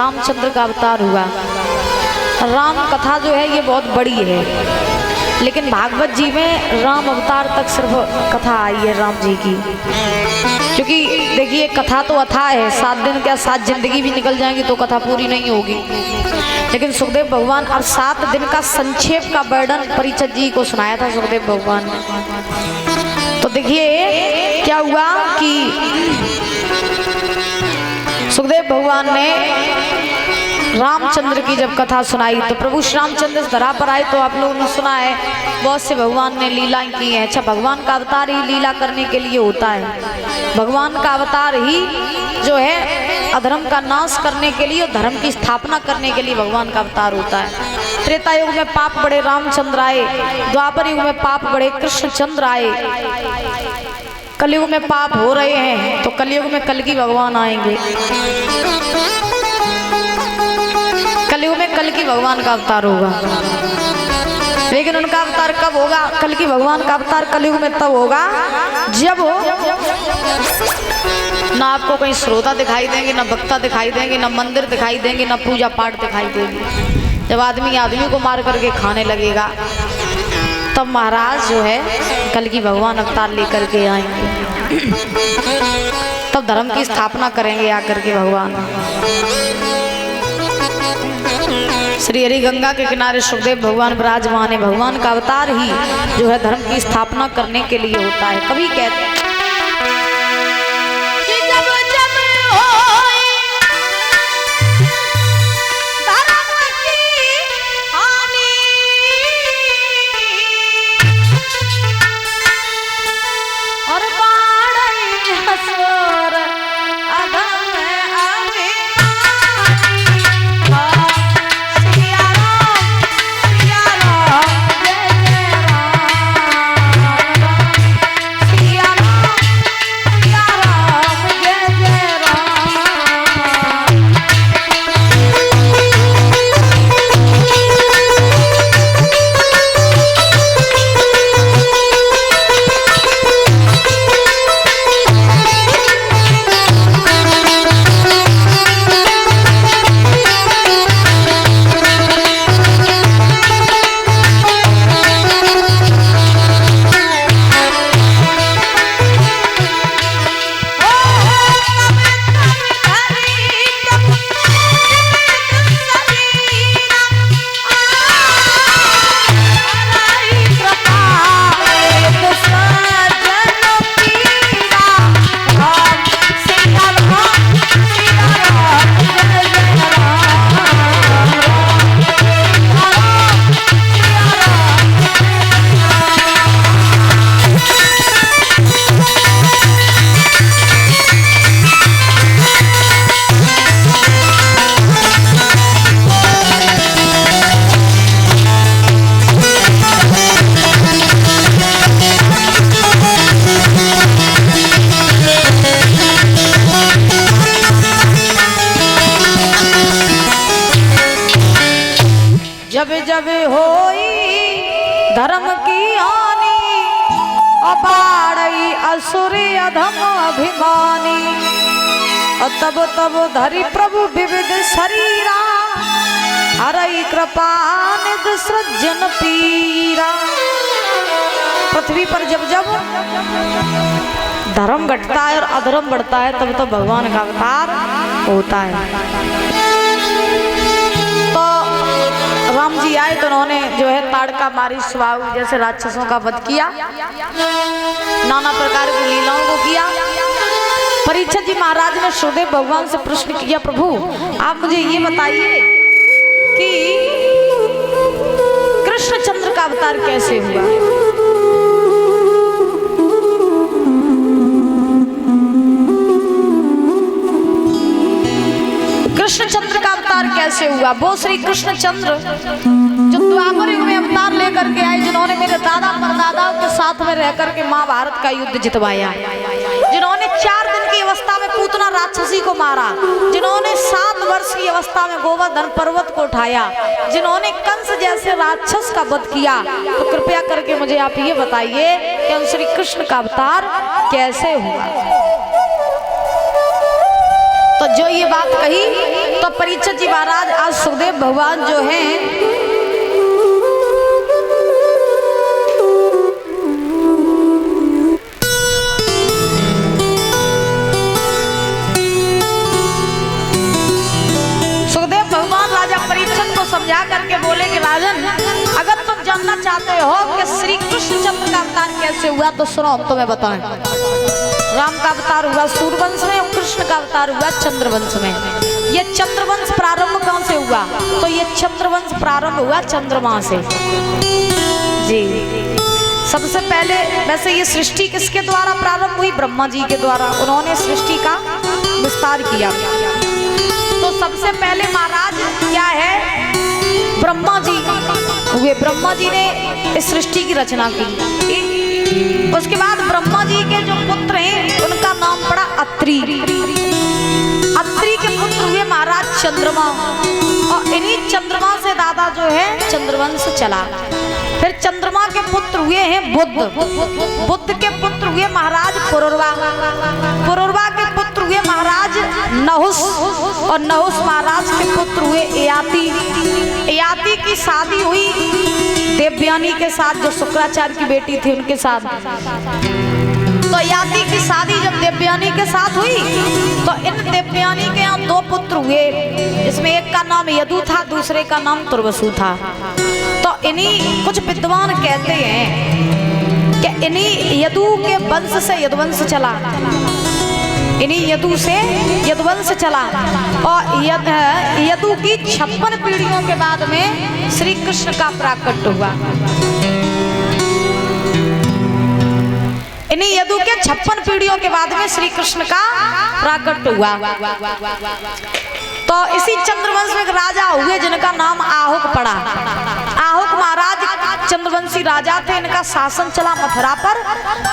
रामचंद्र का अवतार हुआ। राम कथा जो है ये बहुत बड़ी है, लेकिन भागवत जी में राम अवतार तक सिर्फ कथा आई है राम जी की। क्योंकि देखिए कथा तो अथाह है, 7 दिन क्या 7 जिंदगी भी निकल जाएंगी तो कथा पूरी नहीं होगी। लेकिन सुखदेव भगवान अब 7 दिन का संक्षेप का वर्णन परीक्षित जी को सुनाया था सुखदेव भगवान ने। तो देखिए क्या हुआ कि सुखदेव भगवान ने रामचंद्र की जब कथा सुनाई तो प्रभु श्री रामचंद्र इस धरा पर आए। तो आप लोगों ने सुना है बहुत से भगवान ने लीलाएं की हैं। अच्छा, भगवान का अवतार ही लीला करने के लिए होता है। भगवान का अवतार ही जो है अधर्म का नाश करने के लिए और धर्म की स्थापना करने के लिए भगवान का अवतार होता है। त्रेता युग में पाप बड़े रामचंद्र आए, द्वापर युग में पाप बड़े कृष्णचंद्र आए, कलयुग में पाप हो रहे हैं तो कलयुग में कल्कि भगवान आएंगे। कलयुग में कल्कि भगवान का अवतार होगा। लेकिन उनका अवतार कब होगा? कल्कि भगवान का अवतार कलयुग में तब होगा जब ना आपको कहीं श्रोता दिखाई देंगे, ना भक्ता दिखाई देंगे, ना मंदिर दिखाई देंगे, ना पूजा पाठ दिखाई देगी। जब आदमी आदमी को मार करके खाने लगेगा तब महाराज जो है कल्कि भगवान अवतार लेकर के आएंगे। तब धर्म की स्थापना करेंगे आकर के भगवान। श्री हरि गंगा के किनारे सुखदेव भगवान विराजमान है। भगवान का अवतार ही जो है धर्म की स्थापना करने के लिए होता है। कभी कहते हैं जब होई धर्म की हानि अपाड़ई असुर अधम अभिमानी तब तब धरि प्रभु विविध शरीरा हरई कृपा निध सृजन पीरा। पृथ्वी पर जब जब धर्म घटता है और अधर्म बढ़ता है तब तो भगवान का अवतार होता है। राम जी आए तो उन्होंने जो है ताड़का मारी स्वाहु जैसे राक्षसों का वध किया, नाना प्रकार की लीलाओं को किया। परीक्षित जी महाराज ने सुखदेव भगवान से प्रश्न किया, प्रभु आप मुझे ये बताइए कि कृष्णचंद्र का अवतार कैसे हुआ? कृष्णचंद्र का अवतार कैसे हुआ? वो श्री कृष्णचंद्र जो द्वापर युग में अवतार लेकर के आए, जिन्होंने मेरे दादा परदादाओं के साथ में रहकर के महाभारत का युद्ध जितवाया, जिन्होंने 4 दिन की अवस्था में पूतना राक्षसी को मारा, जिन्होंने 7 वर्ष की अवस्था में गोवर्धन पर्वत को उठाया, जिन्होंने कंस जैसे राक्षस का वध किया, तो कृपया करके मुझे आप ये बताइए कि उन श्री कृष्ण का अवतार कैसे हुआ? तो जो ये बात कही तो परीक्षित जी महाराज आज सुखदेव भगवान जो हैं समझा करके बोले कि राजन, अगर तुम जानना चाहते हो कि श्री कृष्णचंद्र का अवतार कैसे हुआ तो सुनो, हम तुम्हें बताएं। राम का अवतार हुआ सूर्यवंश में और कृष्ण का अवतार हुआ चंद्रवंश में। ये चंद्रवंश प्रारंभ कहां से हुआ? तो ये चंद्रवंश प्रारंभ हुआ चंद्रमा से जी। सबसे पहले वैसे ये सृष्टि किसके द्वारा प्रारंभ हुई? ब्रह्मा जी के द्वारा। उन्होंने सृष्टि का विस्तार किया। तो सबसे पहले महाराज क्या है, ब्रह्मा जी हुए। ब्रह्मा जी ने इस सृष्टि की रचना की। उसके बाद ब्रह्मा जी के जो पुत्र हैं उनका नाम पड़ा अत्रि। अत्रि के पुत्र हुए महाराज चंद्रमा, और इन्हीं चंद्रमा से दादा जो है चंद्रवंश चला। फिर चंद्रमा के पुत्र हुए हैं बुध। बुध के पुत्र हुए महाराज पुरुरवा। पुरुरवा के पुत्र हुए महाराज नहुस, और नहुस महाराज के पुत्र हुए ययाति। ययाति की शादी हुई देवयानी के साथ, जो शुक्राचार्य की बेटी थी उनके साथ। तो ययाति की शादी जब देवयानी के साथ हुई तो इन देवयानी के यहाँ दो पुत्र हुए, जिसमें एक का नाम यदु था, दूसरे का नाम तुर्वसु था। तो इन्हीं कुछ विद्वान कहते हैं कि इन्हीं यदु के वंश से यदुवंश चला। इन्हीं यदु से यदुवंश चला, और यदु की 56 पीढ़ियों के बाद में श्री कृष्ण का प्राकट्य हुआ। इन्हीं यदु के 56 पीढ़ियों के बाद में श्री कृष्ण का प्राकट्य हुआ। तो इसी चंद्रवंश में एक राजा हुए जिनका नाम आहुक पड़ा। आहुक महाराज चंद्रवंशी राजा थे। इनका शासन चला मथुरा पर,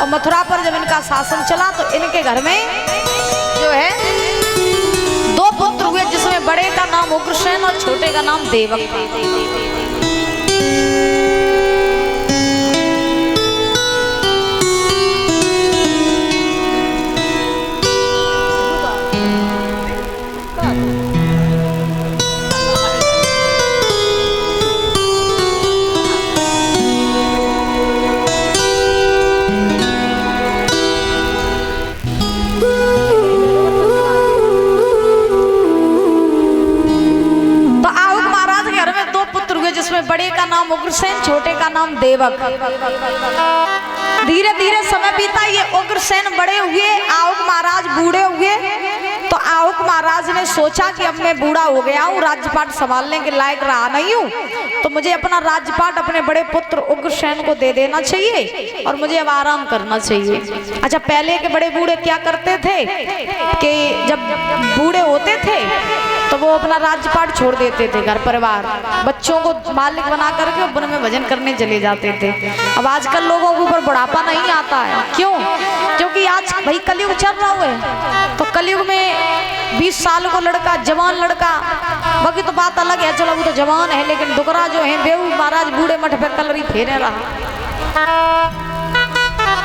और मथुरा पर जब इनका शासन चला तो इनके घर में जो है दो पुत्र हुए, जिसमें बड़े का नाम उग्रसेन और छोटे का नाम देवक। बड़े का नाम उग्रसेन, छोटे का नाम देवक। धीरे धीरे समय बीता, ये उग्रसेन बड़े हुए, आहुक महाराज बूढ़े हुए। तो आहुक महाराज ने सोचा कि अब मैं बूढ़ा हो गया हूँ, राज्यपाट संभालने के लायक रहा नहीं हूँ, तो मुझे अपना राज्यपाट अपने बड़े पुत्र उग्रसेन को दे देना चाहिए और मुझे अब आराम करना चाहिए। अच्छा, पहले के बड़े बूढ़े क्या करते थे कि जब बूढ़े होते थे तो वो अपना राज्यपाट छोड़ देते थे, घर परिवार बच्चों को मालिक बना करके वन में भजन करने चले जाते थे। अब आजकल लोगों के ऊपर बुढ़ापा नहीं आता है। क्यों? क्योंकि आज भाई कलयुग चल रहा है। तो कलयुग में 20 साल को लड़का, जवान लड़का, बाकी तो बात अलग है, चलो वो तो जवान है, लेकिन डुकरा जो है बेहू महाराज बूढ़े मठ पे कलरी फेरे रहा।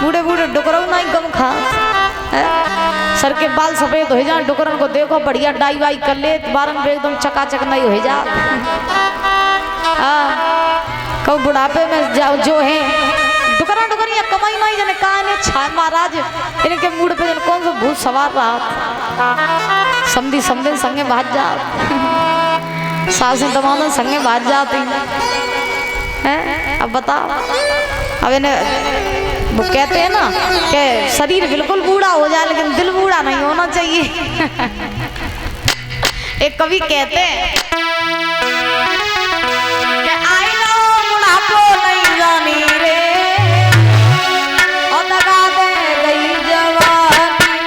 बूढ़े बूढ़े डुकराऊ नहीं गम खा, सर के बाल सफेद हो जाए, डुकरन को देखो बढ़िया डाई वाई कर ले, बारन पे एकदम चकाचक नहीं हो जा। कब बुढ़ापे में जाओ जो है डुकरा डुकरिया कमाई नहीं जाने कहा ने छान महाराज इनके मूड पे कौन सा भूत सवार रहा। समझी समझे संगे भाज जा, सासें दमादन संगे भाज जाती हैं। अब बताओ, अब इन्हें वो कहते हैं ना कि शरीर बिल्कुल बूढ़ा हो जाए लेकिन दिल बूढ़ा नहीं होना चाहिए। एक कवि कहते हैं कि आई नो बुढ़ापो नहीं जानी रे, और दगा दे गई जवानी।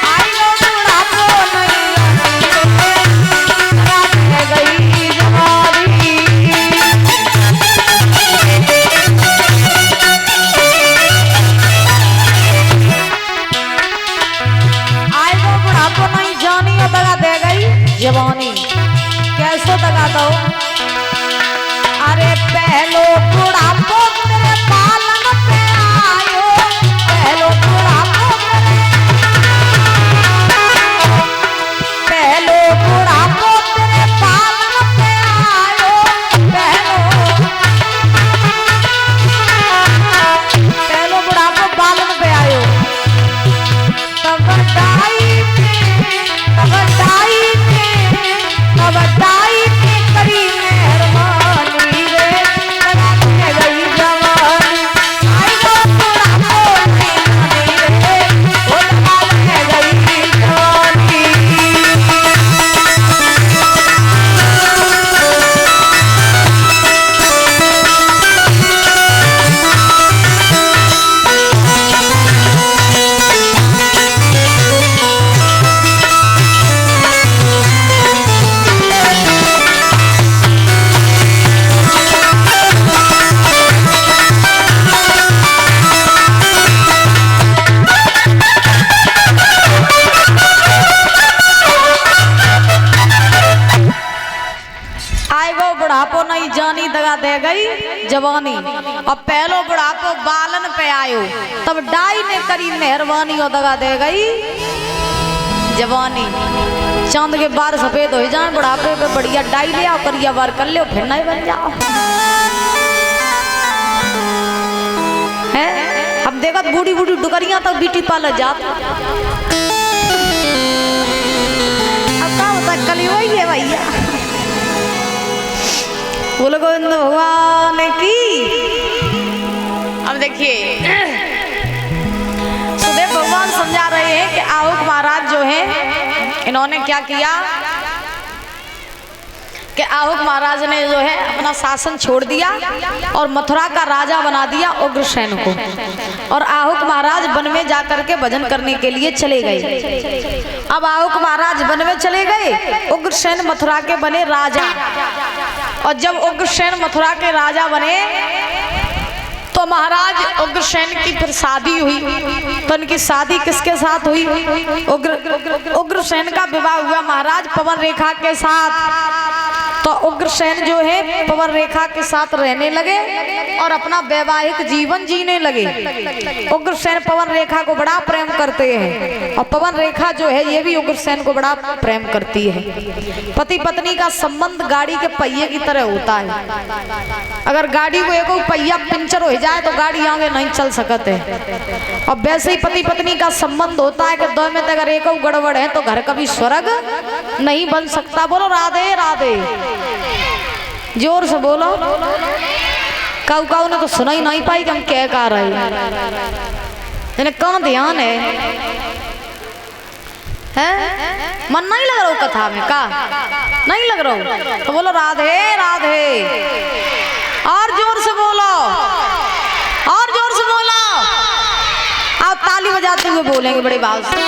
आई नो बुढ़ापो नहीं जानी रे, दगा दे गई जवानी। दगा दे गई जवानी। कैसे दगा दो? अरे पहलो बुढ़ापो तेरे पालन पे आयो, पहलो बुढ़ापो पहलो बुढ़ापो आएगो बुढ़ापो नहीं जानी दगा दे गई जवानी। अब पहलो बुढ़ापो बालन पे आयो तब डाई ने करी मेहरबानी और दगा दे गई जवानी। चांद के बार सफेद हो जाए बुढ़ापे पे बढ़िया डाई ले आओ करिया बार कर लो फिर नहीं बन जाओ है। अब देखो बूढ़ी बूढ़ी डुकरियां तक ब्यूटी पार्लर जाता। अब क्या होता कली वही है भैया। बोलो गोविंद भगवान की। अब देखिए सुदेव भगवान समझा रहे हैं कि आहुक महाराज जो है इन्होंने क्या किया कि आहुक महाराज ने जो है अपना शासन छोड़ दिया और मथुरा का राजा बना दिया उग्रसेन को। और आहुक महाराज वन में जाकर के भजन करने के लिए चले गए। अब आहुक महाराज वन में चले गए, उग्रसेन मथुरा के बने राजा। और जब उग्रसेन मथुरा के राजा बने तो महाराज उग्रसेन की फिर शादी हुई। तो उनकी शादी किसके साथ हुई? उग्रसेन का विवाह हुआ महाराज पवन रेखा के साथ। तो उग्रसेन जो है पवन रेखा के साथ रहने लगे और अपना वैवाहिक जीवन जीने लगे। उग्रसेन पवन रेखा को बड़ा प्रेम करते हैं और पवन रेखा जो है ये भी उग्रसेन को बड़ा प्रेम करती है। पति पत्नी का संबंध गाड़ी के पहिए की तरह होता है। अगर गाड़ी को एक पहिया पंचर हो जाए तो गाड़ी आगे नहीं चल सकते है। और वैसे ही पति पत्नी का संबंध होता है कि दो में अगर एक गड़बड़ है तो घर कभी स्वर्ग नहीं बन सकता। बोलो राधे राधे, जोर से बोलो। काऊ काऊ ने तो सुना ही नहीं पाई कि हम क्या कर रहे हैं। कौन ध्यान है मन नहीं लग रहा हो कथा में का नहीं लग रहा हो तो बोलो राधे राधे। और जोर से बोलो, और जोर से बोलो। आप ताली बजाते हुए बोलेंगे बड़े भाव से।